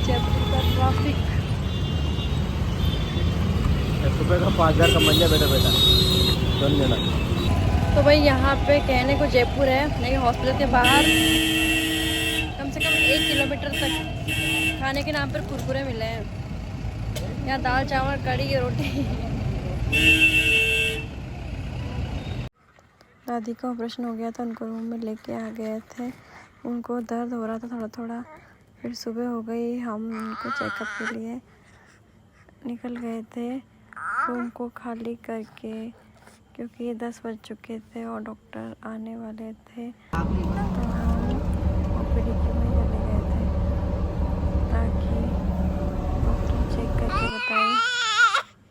जयपुर का ट्रैफिक। सुबह का 5000 का मंजा बैठा बैठा दोनों जना। तो भाई यहाँ पे कहने को जयपुर है, लेकिन हॉस्पिटल के बाहर कम से कम 1 किलोमीटर तक खाने के नाम पर कुरकुरे मिले हैं। यहाँ दाल चावल कड़ी रोटी। दादी का ऑपरेशन हो गया था, उनको रूम में लेके आ गए थे। उनको दर्द हो रहा था थोड़ा थोड़ा। फिर सुबह हो गई, हम उनको चेकअप के लिए निकल गए थे रूम को खाली करके, क्योंकि 10 बज चुके थे और डॉक्टर आने वाले थे। तो हम ओपीडी में चले गए थे ताकि डॉक्टर चेक करके बताए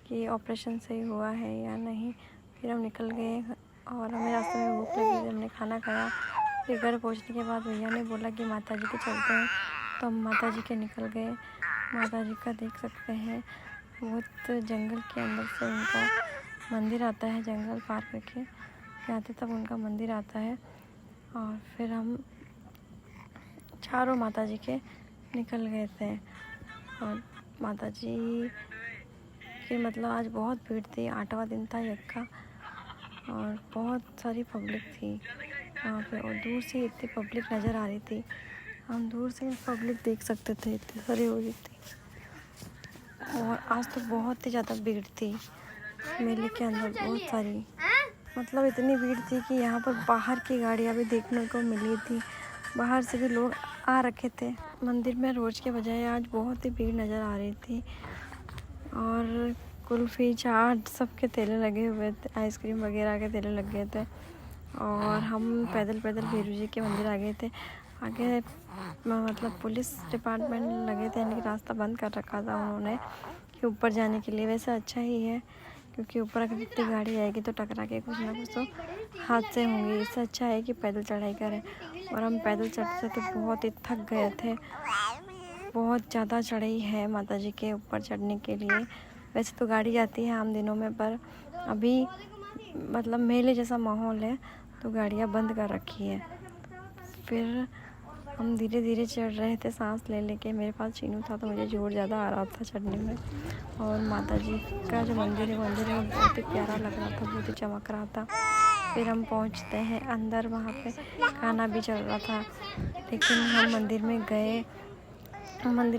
कि ऑपरेशन सही हुआ है या नहीं। फिर हम निकल गए और हमें रास्ते में भूख लगी, हमने खाना खाया। फिर घर पहुंचने के बाद भैया ने बोला कि माता जी के चलते हैं, तो हम माता जी के निकल गए। माता जी का देख सकते हैं, बहुत जंगल के अंदर से उनका मंदिर आता है। जंगल पार करके जाते तब उनका मंदिर आता है। और फिर हम चारों माता जी के निकल गए थे। और माता जी की मतलब आज बहुत भीड़ थी, 8वां दिन था यज्ञ का और बहुत सारी पब्लिक थी वहाँ पे। और दूर से इतनी पब्लिक नज़र आ रही थी, हम दूर से पब्लिक देख सकते थे, इतनी सारी हो रही थी। और आज तो बहुत ही ज़्यादा भीड़ थी मेले के अंदर, बहुत सारी, मतलब इतनी भीड़ थी कि यहाँ पर बाहर की गाड़ियाँ भी देखने को मिली थी। बाहर से भी लोग आ रखे थे मंदिर में। रोज़ के बजाय आज बहुत ही भीड़ नज़र आ रही थी। और कुल्फ़ी चाट सबके ठेले लगे हुए थे, आइसक्रीम वगैरह के ठेले लग गए थे। और हम पैदल पैदल भैरू जी के मंदिर आ गए थे। आगे मतलब पुलिस डिपार्टमेंट लगे थे, यानी कि रास्ता बंद कर रखा था उन्होंने कि ऊपर जाने के लिए। वैसे अच्छा ही है, क्योंकि ऊपर अगर इतनी गाड़ी आएगी तो टकरा के कुछ ना कुछ तो हादसे होंगे। इससे अच्छा है कि पैदल चढ़ाई करें। और हम पैदल चढ़ते तो बहुत ही थक गए थे, बहुत ज़्यादा चढ़ाई है माता जी के ऊपर चढ़ने के लिए। वैसे तो गाड़ी जाती है आम दिनों में, पर अभी मतलब मेले जैसा माहौल है तो गाड़ियाँ बंद कर रखी है। फिर हम धीरे धीरे चढ़ रहे थे, सांस ले लेके। मेरे पास चीनू था तो मुझे जोर ज़्यादा आ रहा था चढ़ने में। और माता जी का जो मंदिर है वो बहुत ही प्यारा लग रहा था, बहुत ही चमक रहा था। फिर हम पहुंचते हैं अंदर, वहाँ पे खाना भी चल रहा था। लेकिन हम मंदिर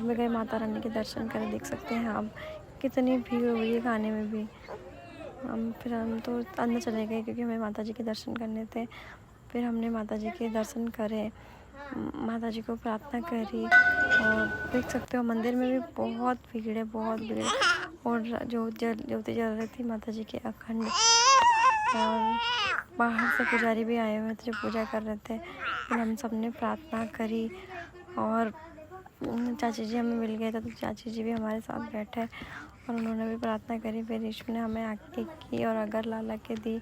में गए माता रानी के दर्शन करें। देख सकते हैं आप कितनी भीड़ हो रही है खाने में भी। फिर हम तो अंदर चले गए क्योंकि हमें माता जी के दर्शन करने थे। फिर हमने माता जी के दर्शन करे, माता जी को प्रार्थना करी। और देख सकते हो मंदिर में भी बहुत भीड़ है, बहुत भीड़। और ज्योति जल रही थी माता जी के अखंड। और बाहर से पुजारी भी आए हुए थे जो पूजा कर रहे थे। फिर हम सब ने प्रार्थना करी और चाची जी हमें मिल गए थे, तो चाची जी भी हमारे साथ बैठे और उन्होंने भी प्रार्थना करी। फिर ईश्वर ने हमें आरती की और अगर ला के दी।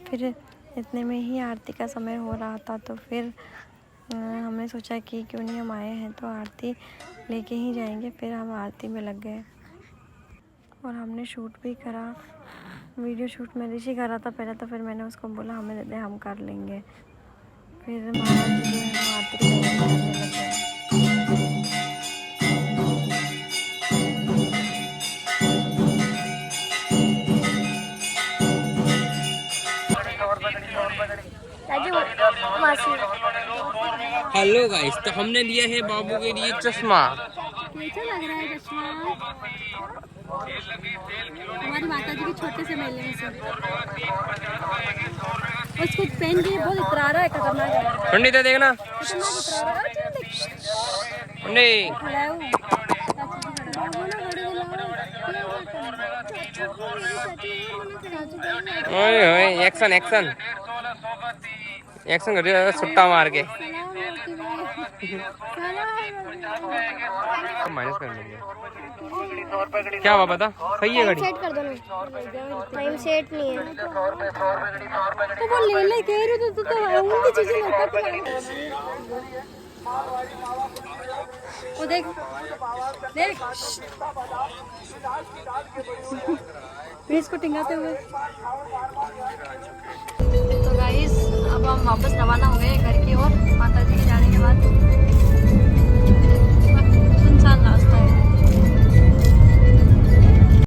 फिर इतने में ही आरती का समय हो रहा था, तो फिर हमने सोचा कि क्यों नहीं, हम आए हैं तो आरती लेके ही जाएंगे। फिर हम आरती में लग गए और हमने शूट भी करा। वीडियो शूट मैंने ही करा था पहले, तो फिर मैंने उसको बोला हमें दे दे, हम कर लेंगे। फिर महाराज जी जो है आरती की तैयारी करने लग गए। हेलो गाइस, तो हमने लिया है बाबू के लिए चश्मा। कैसा लग रहा है चश्मा? हमारी माता जी के छोटे से मेले में से उसको पहन के बहुत इतरा रहा है, खतरनाक है। पंडित देखना पंडित। एक्शन एक्शन एक्शन कर रही है सुट्टा मार के। माइनस कर लेंगे। क्या हुआ बता? सही है गाड़ी? सेट कर दो ना। टाइम सेट नहीं है तो वो ले ले कह रही तो उनकी चीजें लेकर वो देख देख इसको टिंगाते हुए। तो गाइस अब हम वापस रवाना हो गए घर की ओर माता जी के जाने के बाद।